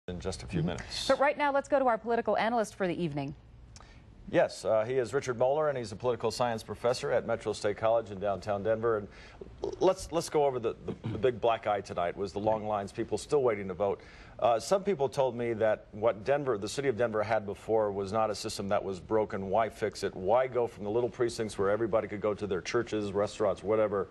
in just a few minutes. But right now, let's go to our political analyst for the evening. Yes, he is Richard Moeller, and he's a political science professor at Metro State College in downtown Denver. And let's go over the big black eye tonight. Was the long lines, people still waiting to vote. Some people told me that what the city of Denver had before was not a system that was broken. Why fix it? Why go from the little precincts where everybody could go to their churches, restaurants, whatever,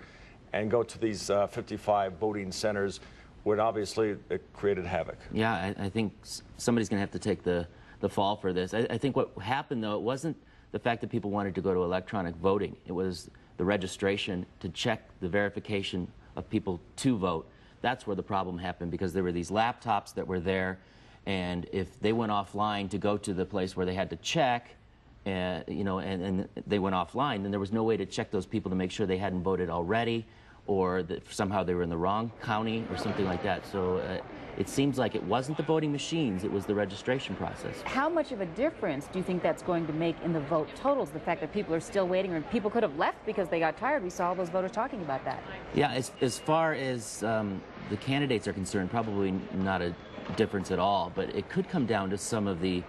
and go to these 55 voting centers when obviously it created havoc? Yeah, I think somebody's going to have to take the fall for this. I think what happened, though, it wasn't the fact that people wanted to go to electronic voting. It was the registration to check the verification of people to vote. That's where the problem happened, because there were these laptops that were there, and if they went offline to go to the place where they had to check, and they went offline, then there was no way to check those people to make sure they hadn't voted already, or that somehow they were in the wrong county or something like that. So it seems like it wasn't the voting machines, it was the registration process. How much of a difference do you think that's going to make in the vote totals, the fact that people are still waiting, or people could have left because they got tired? We saw all those voters talking about that. Yeah, as far as the candidates are concerned, probably not a difference at all, but it could come down to some of the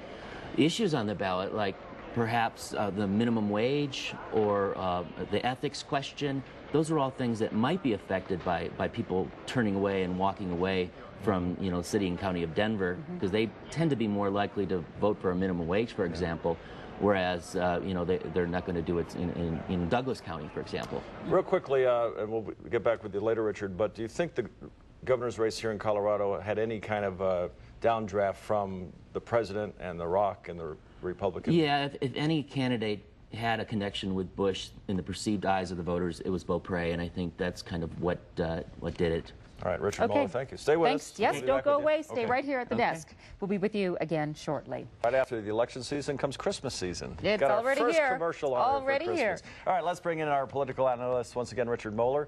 issues on the ballot, like perhaps the minimum wage or the ethics question. Those are all things that might be affected by people turning away and walking away from, the city and county of Denver, because they tend to be more likely to vote for a minimum wage, for example, whereas, they're not going to do it in Douglas County, for example. Real quickly, and we'll get back with you later, Richard, but do you think the governor's race here in Colorado had any kind of downdraft from the president and the Rock and the Republicans? Yeah, if any candidate had a connection with Bush in the perceived eyes of the voters, it was Beaupre, and I think that's kind of what did it. All right, Richard Moeller, thank you. Stay with us. Yes, don't go away. Stay okay. right here at the desk. We'll be with you again shortly. Right after the election season comes Christmas season. It's Got already our first here. commercial on Already for here. Christmas. All right, let's bring in our political analyst once again, Richard Moeller.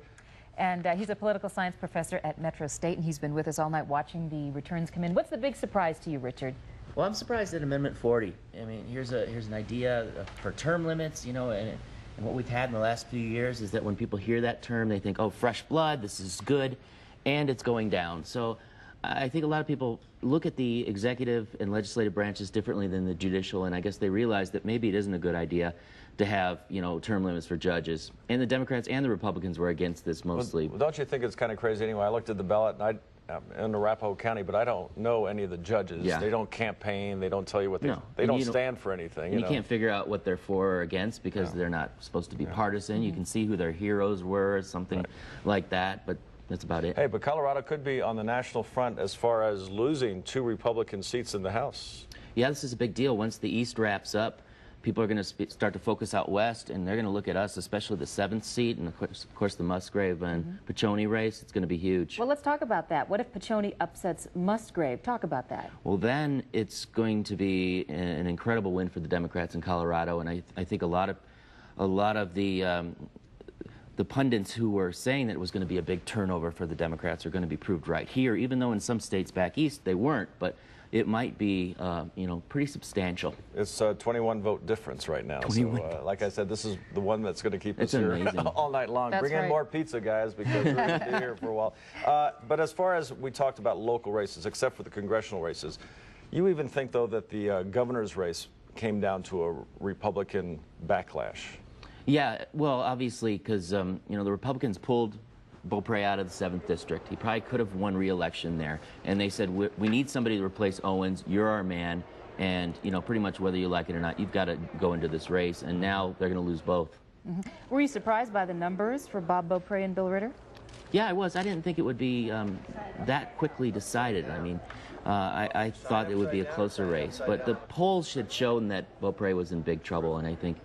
And he's a political science professor at Metro State, and he's been with us all night watching the returns come in. What's the big surprise to you, Richard? Well, I'm surprised at Amendment 40. I mean, here's an idea for term limits, and what we've had in the last few years is that when people hear that term, they think, oh, fresh blood, this is good, and it's going down. So I think a lot of people look at the executive and legislative branches differently than the judicial, and I guess they realize that maybe it isn't a good idea to have, term limits for judges. And the Democrats and the Republicans were against this mostly. Well, don't you think it's kind of crazy anyway? I looked at the ballot, and in Arapahoe County, but I don't know any of the judges. Yeah. They don't campaign. They don't tell you what they don't stand for anything. You can't figure out what they're for or against because they're not supposed to be partisan. You can see who their heroes were, something like that, but that's about it. Hey, but Colorado could be on the national front as far as losing 2 Republican seats in the House. Yeah, this is a big deal. Once the East wraps up, people are going to start to focus out west, and they're going to look at us, especially the 7th seat, and of course the Musgrave and Piccioni race. It's going to be huge. Well, let's talk about that. What if Piccioni upsets Musgrave? Talk about that. Well, then it's going to be an incredible win for the Democrats in Colorado, and I think a lot of the pundits who were saying that it was going to be a big turnover for the Democrats are going to be proved right here, even though in some states back east they weren't, but it might be, pretty substantial. It's a 21-vote difference right now. So, like I said, this is the one that's going to keep us here all night long. That's Bring in right. more pizza, guys, because we're going to be here for a while. But as far as we talked about local races, except for the congressional races, you even think, though, that the governor's race came down to a Republican backlash? Yeah, well, obviously, because, the Republicans pulled Beaupre out of the 7th district. He probably could have won re-election there. And they said, we need somebody to replace Owens. You're our man. And, pretty much whether you like it or not, you've got to go into this race. And now they're going to lose both. Were you surprised by the numbers for Bob Beaupre and Bill Ritter? Yeah, I was. I didn't think it would be that quickly decided. I mean, I thought it would be a closer race. But the polls had shown that Beaupre was in big trouble. And I think,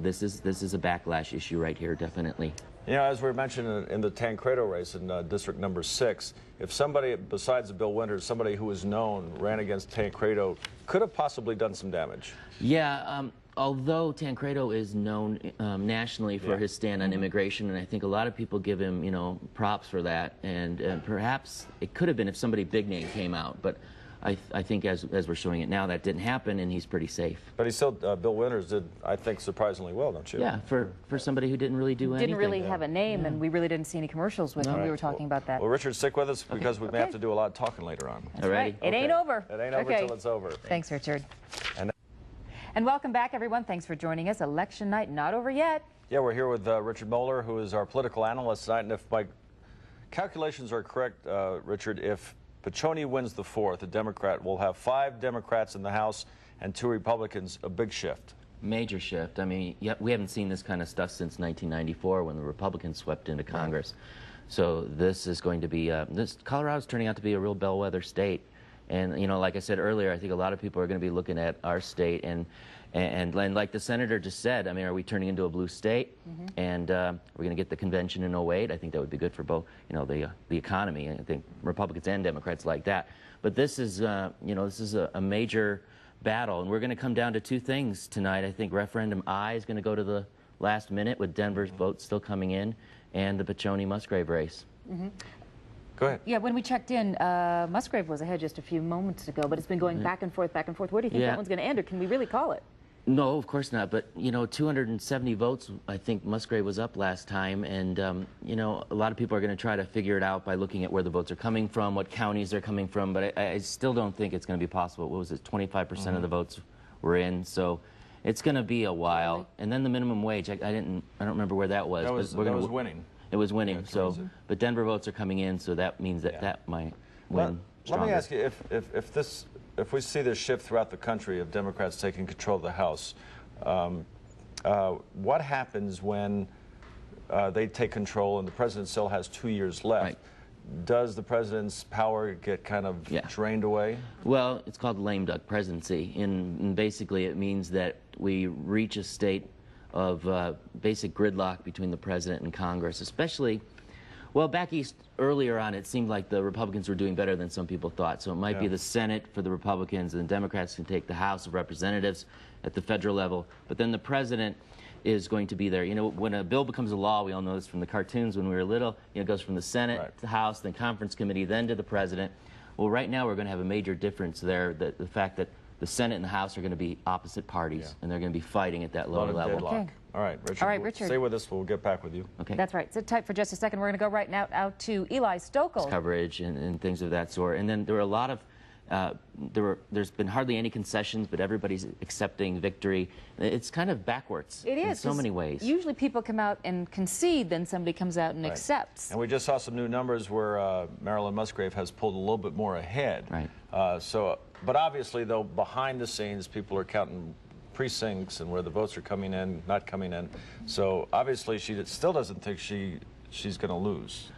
this is a backlash issue right here, definitely. As we mentioned in the Tancredo race in district number 6, if somebody besides Bill Winters, somebody who is known, ran against Tancredo, could have possibly done some damage. Yeah, although Tancredo is known nationally for his stand on immigration, and I think a lot of people give him, props for that, and perhaps it could have been if somebody big name came out, but I think as we're showing it now, that didn't happen, and he's pretty safe. But he still, Bill Winters did, I think, surprisingly well, don't you? Yeah, for somebody who didn't really do anything. Didn't really have a name, and we really didn't see any commercials with him. We were talking about that. Well, Richard, stick with us because we may have to do a lot of talking later on. That's right. It ain't over. It ain't over till it's over. Thanks, Richard. And welcome back, everyone. Thanks for joining us. Election night not over yet. yeah, we're here with Richard Moeller, who is our political analyst tonight. And if my calculations are correct, Richard, if Piccioni wins the 4th, a Democrat, will have 5 Democrats in the House and 2 Republicans, a big shift. Major shift. I mean, we haven't seen this kind of stuff since 1994 when the Republicans swept into Congress. So this is going to be, Colorado's turning out to be a real bellwether state. And, you know, like I said earlier, I think a lot of people are going to be looking at our state and like the senator just said, I mean, are we turning into a blue state? And we're going to get the convention in 08. I think that would be good for both, you know, the economy. I think Republicans and Democrats like that. But this is, you know, this is a major battle, and we're going to come down to 2 things tonight. I think referendum I is going to go to the last minute with Denver's vote still coming in, and the Piccioni-Musgrave race. Go ahead. Yeah, when we checked in, Musgrave was ahead just a few moments ago, but it's been going back and forth, back and forth. Where do you think that one's going to end, or can we really call it? No, of course not. But, you know, 270 votes, I think Musgrave was up last time. And, you know, a lot of people are going to try to figure it out by looking at where the votes are coming from, what counties they're coming from. But I still don't think it's going to be possible. What was it, 25% of the votes were in. So it's going to be a while. Really? And then the minimum wage, I don't remember where that was. That was winning. It was winning. Yeah, so, but Denver votes are coming in, so that means that that might win. Let me ask you, if we see this shift throughout the country of Democrats taking control of the House, what happens when they take control and the president still has 2 years left? Right. Does the president's power get kind of drained away? Well, it's called the lame duck presidency, and basically it means that we reach a state of basic gridlock between the president and Congress, especially, well, back east earlier on, it seemed like the Republicans were doing better than some people thought. So it might be the Senate for the Republicans, and the Democrats can take the House of Representatives at the federal level. But then the president is going to be there. You know, when a bill becomes a law, we all know this from the cartoons when we were little, you know, it goes from the Senate to the House, then conference committee, then to the president. Well, right now we're going to have a major difference there, that the fact that the Senate and the House are going to be opposite parties, and they're going to be fighting at that lower level. Okay. All right, Richard. All right, Richard. Stay with us. We'll get back with you. Okay. That's right. Sit tight for just a second. We're going to go right now out to Eli Stokel. Coverage and things of that sort. And then there were a lot of, there's been hardly any concessions, but everybody's accepting victory. It's kind of backwards in so many ways. Usually people come out and concede, then somebody comes out and accepts. And we just saw some new numbers where Marilyn Musgrave has pulled a little bit more ahead. Right. But obviously, though, behind the scenes, people are counting precincts and where the votes are coming in, not coming in. So obviously, she still doesn't think she's going to lose.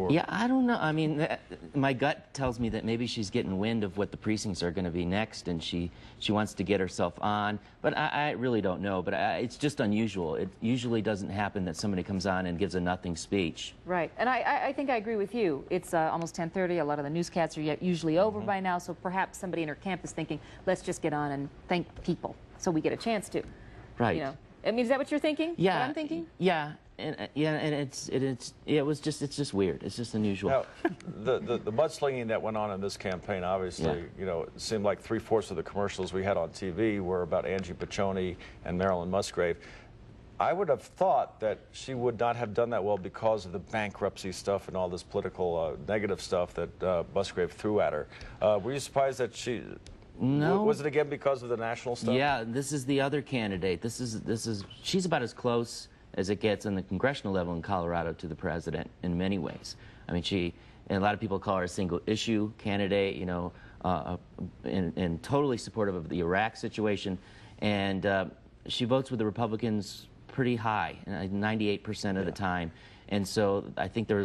Yeah, I don't know. I mean, my gut tells me that maybe she's getting wind of what the precincts are going to be next, and she wants to get herself on. But I really don't know. But it's just unusual. It usually doesn't happen that somebody comes on and gives a nothing speech. Right. And I think I agree with you. It's almost 10:30. A lot of the newscasts are usually over by now, so perhaps somebody in her camp is thinking, let's just get on and thank people so we get a chance to. Right. You know. I mean, is that what you're thinking? Yeah. What I'm thinking? Yeah. And it's just weird. It's just unusual. Now, the mudslinging that went on in this campaign, obviously, you know, it seemed like 3/4 of the commercials we had on TV were about Angie Piccioni and Marilyn Musgrave. I would have thought that she would not have done that well because of the bankruptcy stuff and all this political negative stuff that Musgrave threw at her. Were you surprised that she? No. Was it again because of the national stuff? Yeah, this is the other candidate. She's about as close as it gets on the congressional level in Colorado to the president in many ways. I mean, and a lot of people call her a single issue candidate, you know, and totally supportive of the Iraq situation. And she votes with the Republicans pretty high, 98% of the time. And so I think there